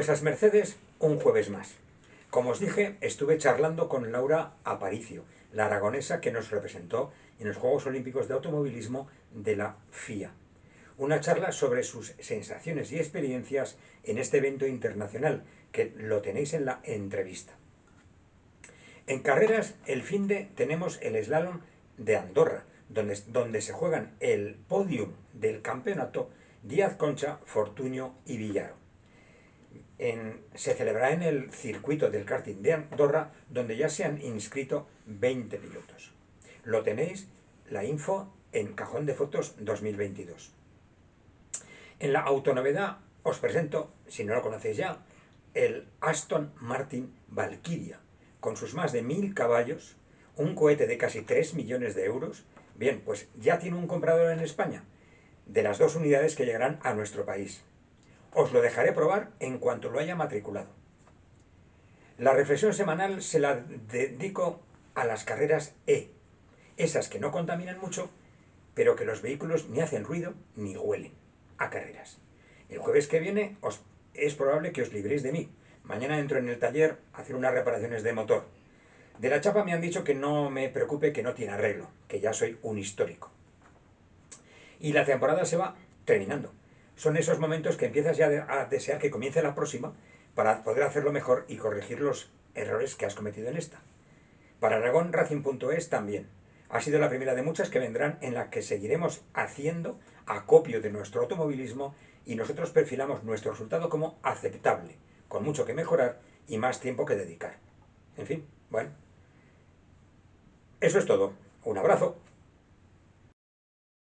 Vuesas mercedes, un jueves más. Como os dije, estuve charlando con Laura Aparicio, la aragonesa que nos representó en los Juegos Olímpicos de Automovilismo de la FIA. Una charla sobre sus sensaciones y experiencias en este evento internacional, que lo tenéis en la entrevista. En carreras, el finde tenemos el slalom de Andorra, donde se juegan el podium del campeonato Díaz Concha, Fortuño y Villaro. Se celebrará en el circuito del karting de Andorra, donde ya se han inscrito 20 pilotos. Lo tenéis, la info, en Cajón de Fotos 2022. En la autonovedad os presento, si no lo conocéis ya, el Aston Martin Valkyria, con sus más de 1000 caballos, un cohete de casi 3 millones de euros. Bien, pues ya tiene un comprador en España, de las 2 unidades que llegarán a nuestro país. Os lo dejaré probar en cuanto lo haya matriculado. La reflexión semanal se la dedico a las carreras E, esas que no contaminan mucho, pero que los vehículos ni hacen ruido ni huelen a carreras. El jueves que viene es probable que os libréis de mí. Mañana entro en el taller a hacer unas reparaciones de motor. De la chapa me han dicho que no me preocupe, que no tiene arreglo, que ya soy un histórico. Y la temporada se va terminando. Son esos momentos que empiezas ya a desear que comience la próxima para poder hacerlo mejor y corregir los errores que has cometido en esta. Para AragónRacing.es también. Ha sido la primera de muchas que vendrán, en la que seguiremos haciendo acopio de nuestro automovilismo y nosotros perfilamos nuestro resultado como aceptable, con mucho que mejorar y más tiempo que dedicar. En fin, bueno. Eso es todo. Un abrazo.